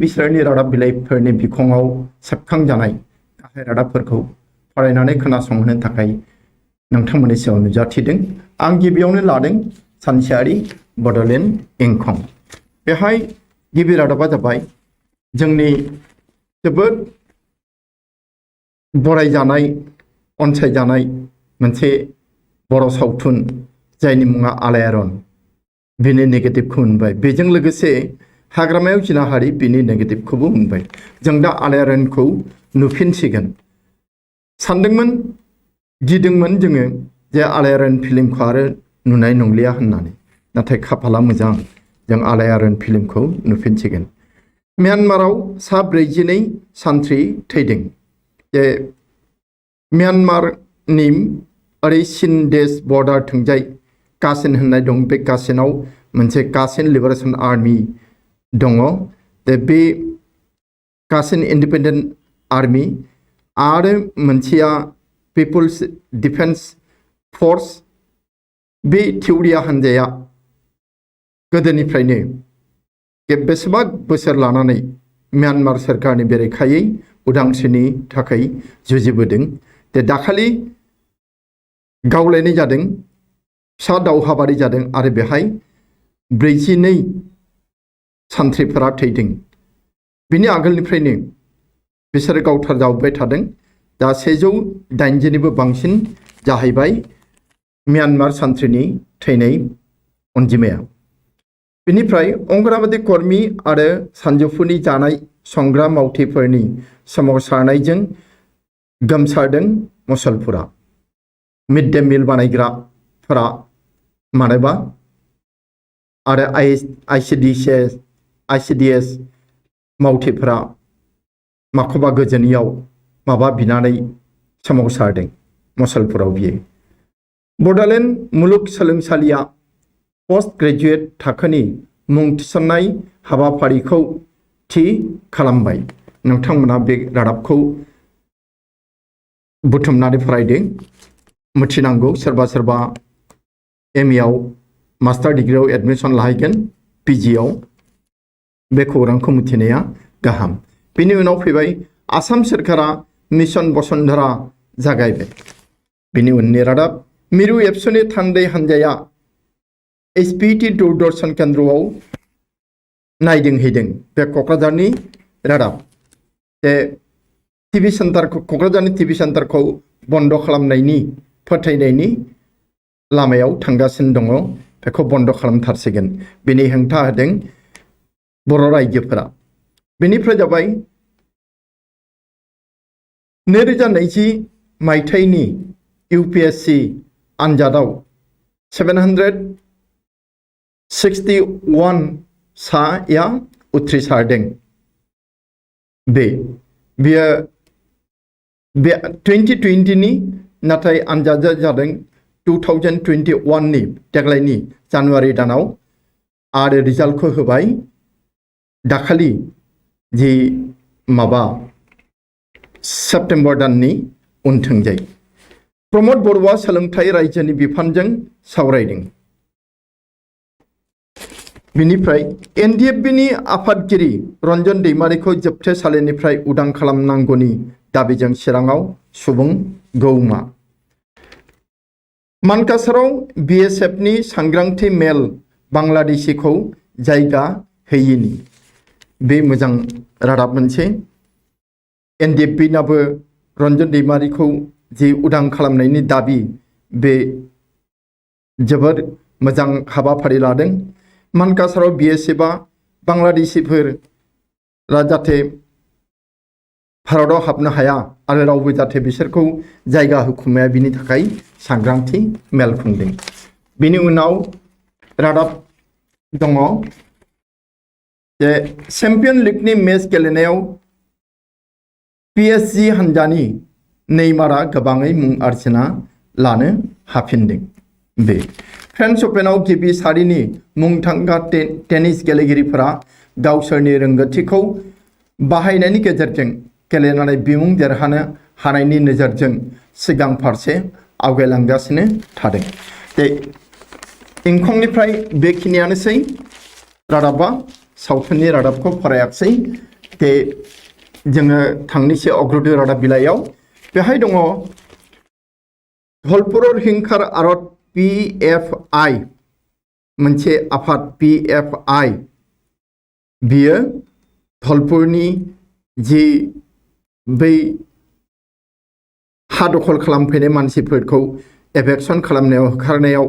बिसोरनि रादाब बिलाइफोरनि बिखङाव सेबखांजानाय गाहाय रादाबफोरखौ फरायनानै खोनासंहोनो थाखाय नोंथांमोननि सायाव नुजाथिदों। आं गिबियावनो लादों सानसेयारि बड'लेण्ड इंखं। बेहाय गिबि रादाबा जाबाय जोंनि जोबोद बरायजानाय अनसायजानाय मोनसे बर' सावथुन जायनि मुङा आलायारन, बिनि नेगेटिभखौ मोनबाय। बेजों लोगोसे हाग्रामायाव जिनाहारि बिनि नेगेटिभखौबो मोनबाय। जों दा आलायारनखौ नुफिनसिगोन। सानदोंमोन गिदोंमोन जोङो जे आलायारन फिल्मखौ आरो नुनाय नंलिया होननानै, नाथाय खाफाला मोजां, जों आलायारन फिल्मखौ नुफिनसिगोन। म्यानमाराव सा 42 सान्थ्रि थैदों। जे म्यानमारनि ओरै चीन देश बर्डार थिंजाय कासिन होननाय दं। बे कासिनाव मोनसे कासिन लिबारेशन आर्मी दङ। बे कासिन इन्डिपेन्डेन्ट आर्मी आरो मोनसेया पिपुल्स डिफेन्स फर्स। बे थिउरिया हान्जाया गोदोनिफ्रायनो बेसेबा बोसोर लानानै म्यानमार सोरखारनि बेरेखायै उदांस्रिनि थाखाय जुजिबोदों। दाखालि गावलायनाय जादों, फिसा दावहाबारि जादों आरो बेहाय 42 सान्थ्रिफोरा थैदों। बिनि आगोलनिफ्रायनो बिसोरो गावथारजाबोबाय थादों। दा 180निबो बांसिन जाहैबाय म्यानमार सान्थ्रिनि थैनाय अनजिमाया। बेनिफ्राय अंगनबादि कर्मी आरो सानजौफुनि जानाय संग्रा मावथिफोरनि सोमावसारनायजों गोमसारदों मुसलपुरा। मिड डे मिल बानायग्राफोरा मानोबा आरो आइसिडिएस मावथिफोरा माखौबा गोजोनियाव माबा बिनानै सोमावसारदों मुसलपुराव। बियो बड'लेण्ड मुलुगसोलोंसालिया पस्ट ग्रेजुएट थाखोनि मुं थिसननाय हाबाफारिखौ थि खालामबाय। नोंथांमोना बे रादाबखौ बुथुमनानै फरायदों, मिथिनांगौ। सोरबा सोरबा MA मास्टार डिग्रियाव एडमिसन लाहैगोन, PGआव बे खौरांखौ मिथिनाया गाहाम। बेनि उनाव फैबाय आसाम सोरखारा मिशन बसुन्धरा जागायबाय। बेनि उननि रादाब मिरु एबसुनि थान्दै हान्जाया HPT दूरदर्शन केन्द्रआव नायदिंहैदों। बे क'क्राझारनि रादाब। टिभि सेन्टारखौ, क'क्राझारनि टिभि सेन्टारखौ बन्द खालामनायनि फोथायनायनि लामायाव थांगासिनो दङ। बेखौ बन्द खालामथारसिगोन, बेनि हेंथा होदों बर' रायजोफोरा। बेनिफ्राय जाबाय 2020 मायथाइनि UPSC आनजादाव 761 साया उथ्रिसारदों। बेयो 2020नि, नाथाय आनजादा जादों 2021नि देग्लायनि जानुवारि दानाव आरो रिजाल्टखौ होबाय दाखालि जि सेप्तेम्बर दाननि उनथिंजाय। प्रमद बर'आ सोलोंथाइ रायजोनि बिफानजों सावरायदों। बिनिफ्राय NDFBनि आफादगिरि रन्जन दैमारिखौ जोबथेसालिनिफ्राय उदां खालामनांगौनि दाबिजों चिराङाव सुबुं गौमा। मानकासराव BSFनि सांग्रांथि मेल बांलादेशिखौ जायगा होयिनि। बे मोजां रादाब मोनसे। NDFBनाबो रन्जन दैमारिखौ जि उदां खालामनायनि दाबि, बे जोबोद मोजां हाबाफारि लादों। मानकासराव BSFआ बांलादेशिफोरा जाहाथे भारताव हाबनो हाया आरो रावबो जाहाथे बिसोरखौ जायगा होखुमाया, बिनि थाखाय सांग्रांथि मेल खुंदों। बिनि उनाव रादाब दङ जे चेम्पियन लिगनि मेच गेलेनायाव PSG हान्जानि नेइमारा गोबाङै मुं आर्जिना लानो हाफिनदों। बे फ्रेन्स अपेनाव गिबि सारिनि मुंदांखा टेनिस गेलेगिरिफोरा गावसोरनि रोंग'थिखौ बाहायनायनि गेजेरजों गेलेनानै बिमुं देरहानो हानायनि नोजोरजों सिगां फारसे आवगायलांगासिनो थादों। इंखंनिफ्राय बेखिनियानोसै रादाबा। सावथुननि रादाबखौ फरायाखिसै। ते जोङो थांनोसै अग्रदूत रादाब बिलाइयाव बेहाय दङ धलपुर हिंखार आरत PFI मोनसे आफाद PFI बियो धलपुरनि जि बै हा दखल खालामफैनाय मानसिफोरखौ एभेक्सन खालामनायाव होखारनायाव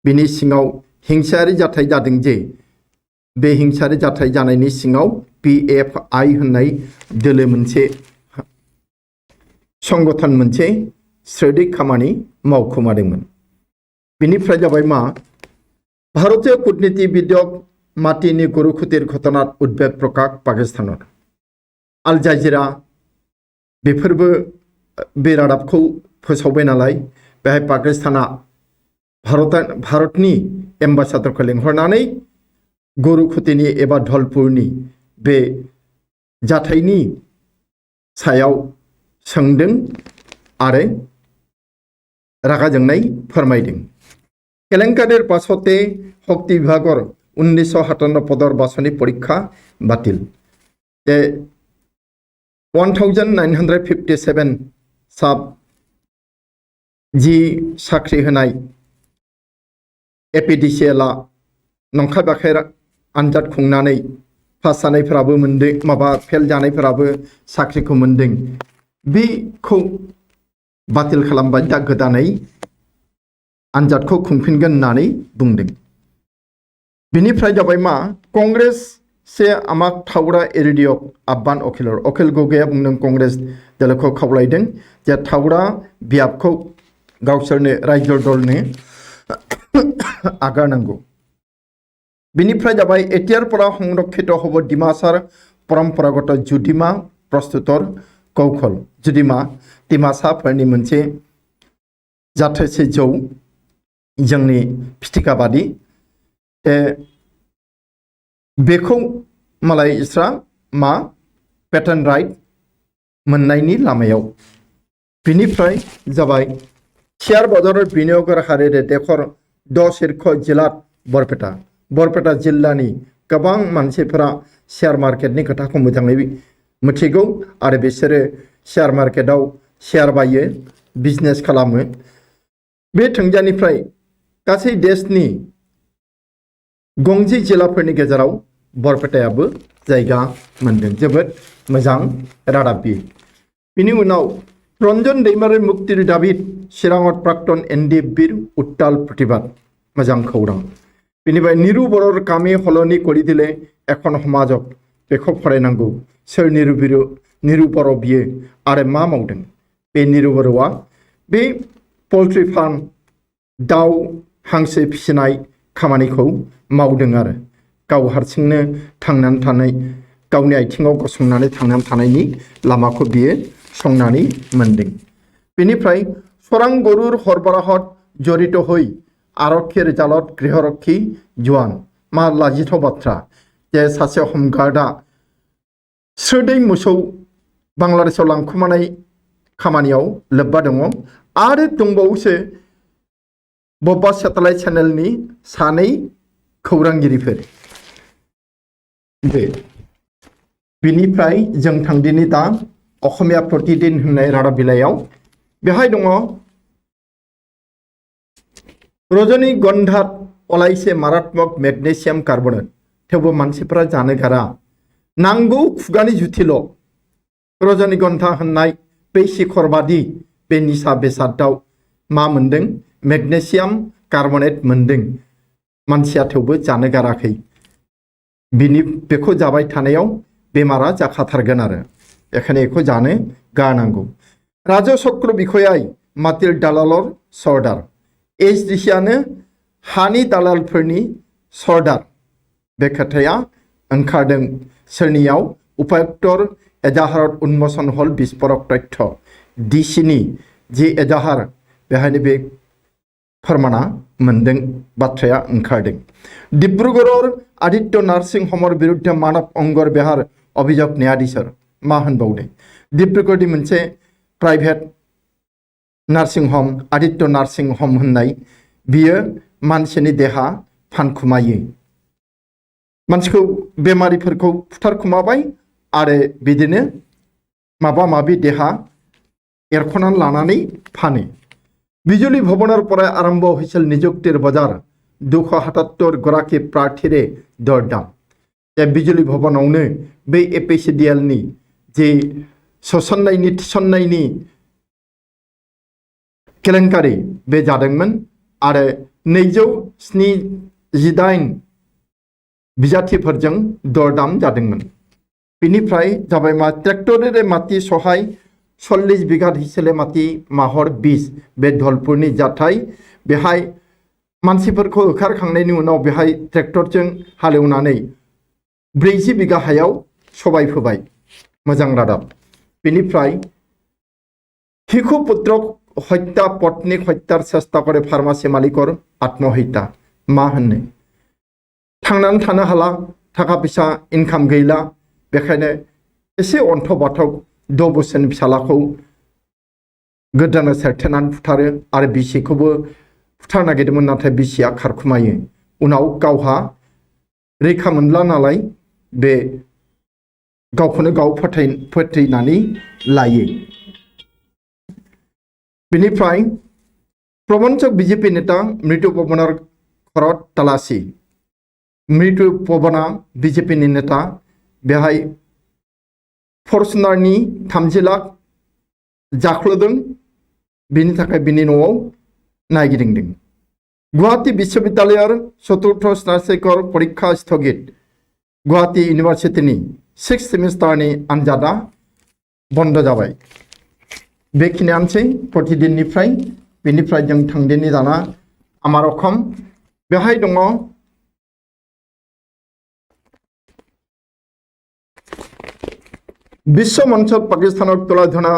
बिनि सिङाव हिंसायारि जाथाय जादों जे बे हिंसायारि जाथाय जानायनि सिङाव PFI होननाय दोलो मोनसे संगठन मोनसे स्रोदिक खामानि मावखुमादोंमोन। बिनिफ्राय जाबाय मा भारतीय कूटनीति विधेयक माटिनि गरुखुतिर घटनात उद्वेग प्रकाश पाकिस्तानाव आल जाजिरा बेफोरबो बे रादाबखौ फोसावबाय नालाय बेहाय पाकिस्ताना भारतनि एम्बासाडरखौ लिंहरनानै गरुखुतिनि एबा धलपुरनि बे जाथायनि सायाव सोंदों आरो रागा जोंनाय फोरमायदों। केलेंकारिर पाछते शक्ति विभागर 1957 पदर बासनि परीक्षा बातिल। 1957 साब जि साख्रि होनाय APDCL नंखाय बाखाय आनजाद खुंनानै पास जानायफोराबो मोनदों माबा फेल जानायफोराबो साख्रिखौ मोनदों बेखौ बातिल खालामबाय दा गोदानै आनजादखौ खुंफिनगोन होननानै बुंदों। बिनिफ्राय जाबाय मा कांग्रेस से आमाक थावरा एरिडियक आब्बान अखिल गगैया बुंदों कांग्रेस दलखौ खावलायदों जे थावरा बियाबखौ गावसोरनो रायजो दलनो आगारनांगौ। बिनिफ्राय जाबाय एटियारपाड़ा संरक्षित हब डिमासार परम्परागत जुदिमा प्रस्तुतर कौशल जुदिमा डिमासाफोरनि मोनसे जाथोसे जौ जोंनि फिथिखाबादि बेखौ मालाय इसरा मा पेटेन्ट राइट मोननायनि लामायाव। बिनिफ्राय जाबाय शेयार बाजाराव बिनियोगर हारिरे देखर 10 शीर्ष जिल्लात बरपेटा जिल्लानि गोबां मानसिफोरा शेयार मार्केटनि खोथाखौ मोजाङै मिथिगौ आरो बिसोरो शेयार मार्केटाव शेयार बायो बिजनेस खालामो। बे थोंजोंनिफ्राय गासै देशनि 50 जिल्लाफोरनि गेजेराव बरपेटायाबो जायगा मोनदों। जोबोद मोजां रादाब बियो। बिनि उनाव रन्जन दैमारि मुक्तिर दाबित चिराङत प्राक्तन NDF बिर उट्टाल प्रतिबाद मोजां खौरां। बिनिफ्राय निरु बर'र कामि हलनि करि दिले एखन समाजक बेखौ फरायनांगौ सोर निरु बर' बियो आरो मा मावदों। बे निरु बर'आ बे पल्ट्रि फार्म दाउ हांसो फिसिनाय खामानिखौ मावदों आरो गाव हारसिंनो थांनानै थानाय गावनि आथिङाव गसंनानै थांनानै थानायनि लामाखौ बियो संनानै मोनदों। बेनिफ्राय सरां गरुर हरबाराहत जड़ित हई आरक्षी रिजाल्ट गृहरक्षी जवान मा लाजिथाव बाथ्रा जे सासे हमगार्डआ स्रोदै मोसौ बांलादेशआव लांखुमानाय खामानियाव लोब्बा दङ आरो दंबावोसो बबेबा सेटेलाइट चेनेलनि सानै खौरांगिरिफोर। बिनिफ्राय जों थांदिनि दा असमिया प्रतिदिन होननाय रादाब बिलाइयाव बेहाय दङ रजनीगन्धात अलायसे मारात्मक मेग्नेशियाम कार्बोनेट थेवबो मानसिफोरा जानो गारा नांगौ खुगानि जुथिल' रजनीगन्धा होननाय बे शिखरबादि बे निसा बेसादाव मा मोनदों मेग्नेशियाम कार्बोनेट मोनदों मानसिया थेवबो जानो गाराखै बेखौ जाबाय थानायाव बेमारा जाखाथारगोन आरो बेखायनो बेखौ जानो गारनांगौ। राजचक्र बिखयाय माटिर दालालर सरदार HDCआनो हानि दालालफोरनि सरदार बे खोथाया ओंखारदों सोरनियाव उपायुक्तर एजाहारत उन्मोचन हल बिस्फोरक तथ्य DCनि जि एजाहार बेहायनो बे फोरमाना मोनदों बाथ्राया ओंखारदों। डिब्रुगड़र आदित्य नार्सिं हमर बिरुद्ध मानव अंगर बेहार अभियोग न्यायाधीशर मा होनबावदों। डिब्रुगड़नि मोनसे प्राइभेट नार्सिं हम आदित्य नार्सिं हम होननाय बियो मानसिनि देहा फानखुमायो मानसिखौ बेमारिफोरखौ फुथारखुमाबाय आरो बिदिनो माबा माबि देहा एरख'नानै लानानै फानो बिजुली भवনৰ পৰা আৰম্ভ হৈছিল নিযুক্তিৰ বজাৰ 277 গৰাকী প্ৰাৰ্থীৰে দৰদাম যে বিজুলী ভৱনাवनो बे APCDL नि जे सोसननायनि थिसननायनि केलेंकारि बे जादोंमोन आरो 278 बिजाथिफोरजों दरदाम जादोंमोन बिनिफ्राय जाबाय मा ट्रेक्टररे माटी सहाय 40 बिघा हिसेले माटी माहर 20 बे धलपुरनि जाथाय बेहाय मानसिफोरखौ होखारखांनायनि उनाव बेहाय ट्रेक्टरजों हालेवनानै 40 बिघा हायाव सबाय फोबाय मोजां रादाब बेनिफ्राय शिशु पुत्रक हत्या पत्नी हत्यार चेष्टा करे फार्मासि मालिकर आत्महत्या मा होननो थांनानै थानो हाला थाखा फैसा इनकाम गैला बेखायनो एसे अन्थब बाथब 6 बोसोरनि फिसालाखौ गोदाना सेरथेनानै फुथारो आरो बिसिखौबो फुथारनो नागिरदोंमोन नाथाय बिसिया खारखुमायो उनाव गावहा रैखा मोनला नालाय बे गावखौनो गाव फोथैनानै लायो बिनिफ्राय प्रबन्धक बीजेपी नेता मृत्यु पवनार खरत तलाशी मृत्यु पवना बीजेपी नेता बेहाय फर्चुनारनि 30 लाख जाख्लदों बिनि थाखाय बिनि न'आव नागिरदों गुवाहाटी विश्वविद्यालयर चतुर्थ स्नातकोत्तर परीक्षा स्थगित गुवाहाटी यूनिवर्सिटीनि 6 सेमिस्टारनि आनजादा बन्द जाबाय बेखिनियानोसै प्रतिदिननिफ्राय बेनिफ्राय जों थांदिनि दाना आमार अखम बेहाय दङ विश्व मंचत पाकिस्तानक तुलाधना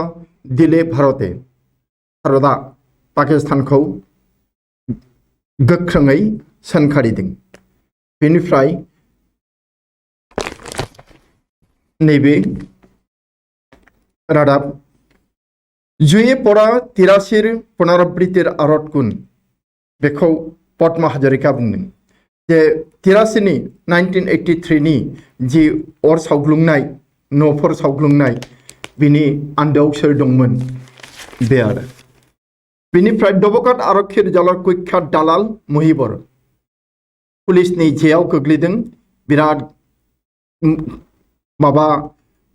दिले भारते भारतआ पाकिस्तानखौ गोख्रोङै सोंखारिदों बेनिफ्राय नैबे रादाब जुए परा 83 पुनरावृत्तिर आरत गुन बेखौ पद्मा हाजरिका बुंदों जे 83 नि 1983 नि जि अर सावग्लुंनाय न'फोर सावग्लुंनाय बिनि आन्दोआव सोर दंमोन बे आरो बिनिफ्राय दबकात आरक्षी रिजाल्टआव कुख्यात दालाल महिबर पुलिसनि जेयाव गोग्लैदों बिराद माबा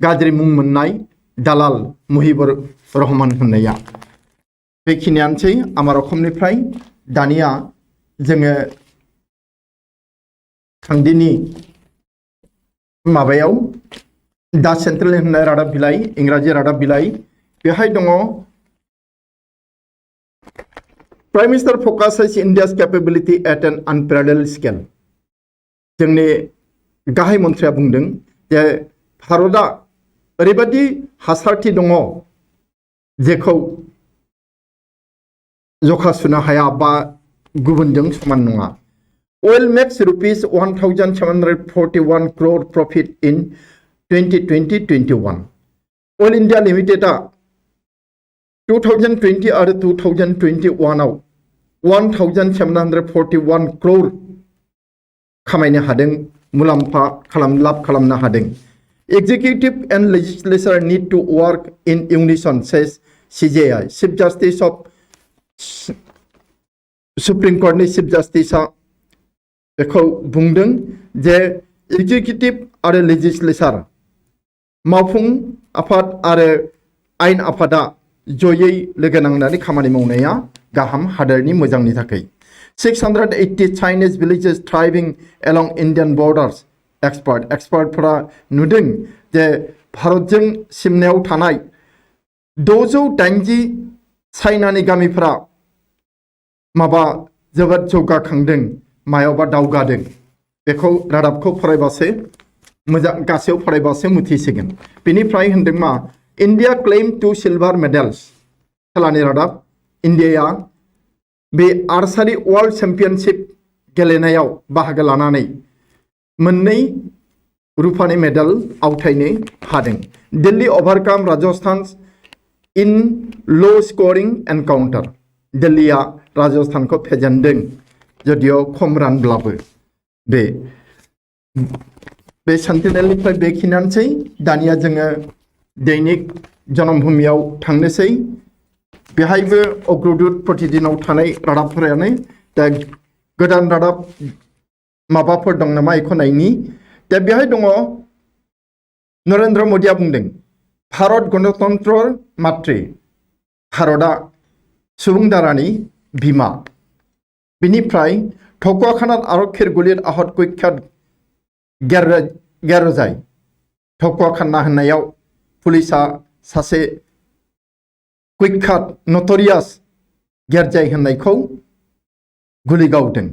गाज्रि मुं मोननाय दालाल महिबर रहमान होननाया बेखिनियानोसै आमार अखमनिफ्राय दानिया जोङो थांदिनि माबायाव दा सेन्ट्रेल होननाय रादाब बिलाइ इंराजि रादाब बिलाइ बेहाय दङ prime minister focuses India's capability at an unparalleled scale जोंनि गाहाय मन्थ्रिया बुंदों जे भारतआ ओरैबायदि हासारथि दङ जेखौ जखा सुनो हाया बा गुबुनजों समान नङा oil makes rupees 1741 crore profit in 2020-21 Oil India Limited 2020 आरो 2021 आव 1741 crore खामायनो हादों मुलाम्फा लाब खालामनो हादों Executive and legislature need to work in unison says CJI Chief Justice of Supreme Court नि Chief Justice बेखौ बुंदों जे एक्जिक्यूटिव आरो लेजिस्लेचर मावफुं आफाद आरो आयेन आफादा जयै लोगो नांनानै खामानि मावनाया गाहाम हादोरनि मोजांनि थाखाय 680 Chinese villages thriving along Indian borders एक्सपार्टफोरा नुदों जे भारतजों सिमनायाव थानाय 680 चाइनानि गामिफोरा माबा जोबोद जौगाखांदों मायावबा दावगादों बेखौ रादाबखौ फरायबासो मोजां गासैयाव फरायबासो मिथिसिगोन बेनिफ्राय होनदों मा इन्डिया क्लेम 2 सिलभार मेडेल्स खेलानि रादाब इन्डियाया बे आर्सारि वर्ल्ड चेम्पियनशिप गेलेनायाव बाहागो लानानै मोननै रुपानि मेडेल आवथायनो हादों दिल्ली ओभारकाम राजस्थान इन लो स्कोरिंग एनकाउंटर दिल्लीया राजस्थानखौ फेजेनदों जदिव खम रानब्लाबो बे बे सेन्टिनेलनिफ्राय बेखिनियानोसै दानिया जोङो दैनिक जनमभूमियाव थांनोसै बेहायबो अग्रदूत प्रतिदिनाव थानाय रादाबफोरानो दा गोदान रादाब माबाफोर दं नामा बेखौ नायनि दा बेहाय दङ नरेन्द्र मोदिया बुंदों भारत गणतन्त्र मातृ भारतआ सुबुं दारानि बिमा बिनिफ्राय ठकुवाखानात आरक्षीर गुलित आहत कुख्यात गेरजाय ठकुवाखाना होननायाव पुलिसा सासे कुख्यात नटरियास गेरजाय होननायखौ गुलि गावदों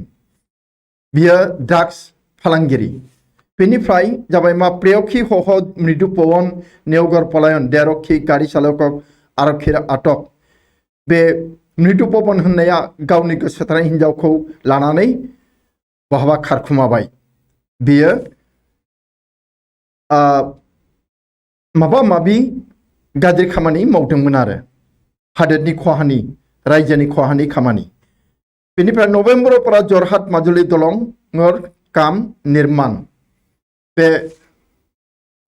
बियो ड्राग्स फालांगिरि बेनिफ्राय जाबाय मा प्रेयखी हह मृदु पवन नेवगर पलायन देरक्षी गाड़ी चालक आरक्षीर आटक बे मृदु पवन होननाया गावनि गोसो थानाय हिनजावखौ लानानै बहाबा खारखुमाबाय बियो माबा माबि गाज्रि खामानि मावदोंमोन आरो हादोरनि खहानि रायजोनि खहानि खामानि बेनिफ्राय नभेम्बराव जरहाट माजुलि दलं काम निर्माण बे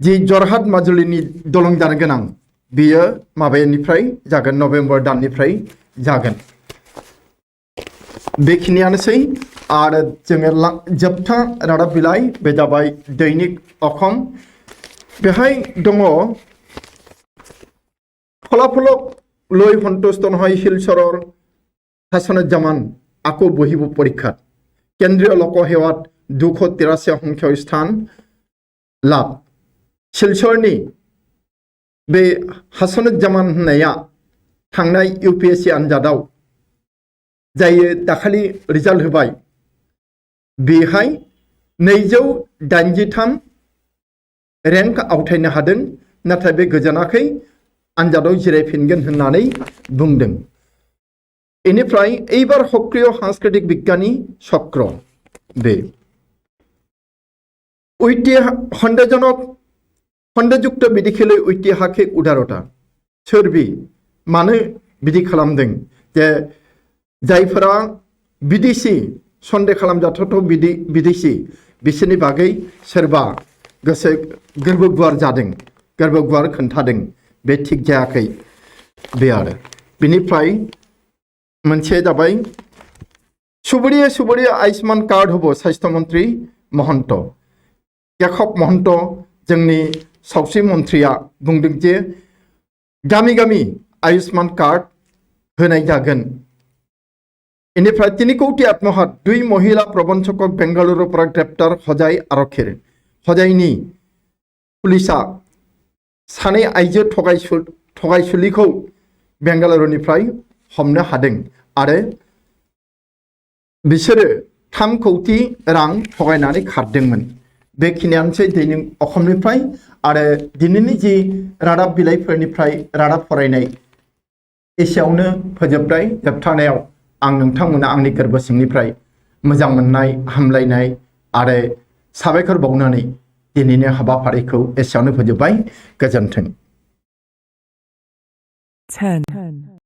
जि जरहाट माजुलिनि दलं जानो गोनां बियो माबानिफ्राय जागोन नभेम्बर दाननिफ्राय जागोन बेखिनियानोसै आरो जोङो जोबथा रादाब बिलाइ बे जाबाय दैनिक अखम बेहाय दङ फलाफलक लय सन्तुष्ट নহয় শিলচৰৰ হাছানুজ্জামান আকৌ বহিব পৰীক্ষাত কেন্দ্ৰীয় লোকসেৱাত 283 সংখ্যক স্থান लाभ শিলচৰनि बे हासनुज्जामान होननाया थांनाय UPSC आनजादाव जायो दाखालि रिजाल्ट होबाय बेहाय 283 रेंक आवथायनो हादों नाथाय बे गोजोनाखै आनजादाव जिरायफिनगोन होननानै बुंदों इनिफ्राय এইবার সক্রিয় সাংস্কৃতিক বিজ্ঞানী চক্র बे खन्देजुक्त बिदिखिलै ऐतिहासिक उदारता सोरबि मानो बिदि खालामदों जे जायफोरा बिदेशी सन्देह खालामजाथाव बिदेशी बिसोरनि बागै सोरबा गोसो गोरबो गुवार जादों गोरबो गुवार खोन्थादों बे थिग जायाखै बे आरो बिनिफ्राय मोनसे जाबाय सुबुरिया आयुष्मान कार्ड होबो स्वास्थ्य मन्त्री महन्त याकब महन्त जोंनि सावस्रि मन्त्रिया बुंदों जे गामि गामि आयुष्मान कार्ड होनाय जागोन इनिफ्राय 3 कोटी आत्महत 2 महिला प्रबंधक बेंगालुरुनिफ्राय ग्रेप्टार हजाय आरक्षीर हजायनि पुलिसा सानै आइजो थगायसुलिखौ बेंगालुरुनिफ्राय हमनो हादों आरो बिसोरो 3 कोटी रां थगायनानै खारदोंमोन बेखिनियानोसै दैनिक अखमनिफ्राय आरो दिनैनि जि रादाब बिलाइफोरनिफ्राय रादाब फरायनाय एसेयावनो फोजोबबाय जोबथानायाव आं नोंथांमोना आंनि गोरबो सिंनिफ्राय मोजां मोननाय हामलायनाय आरो साबायखर बावनानै दिनैनि हाबाफारिखौ एसेयावनो फोजोबबाय गोजोन्थों 10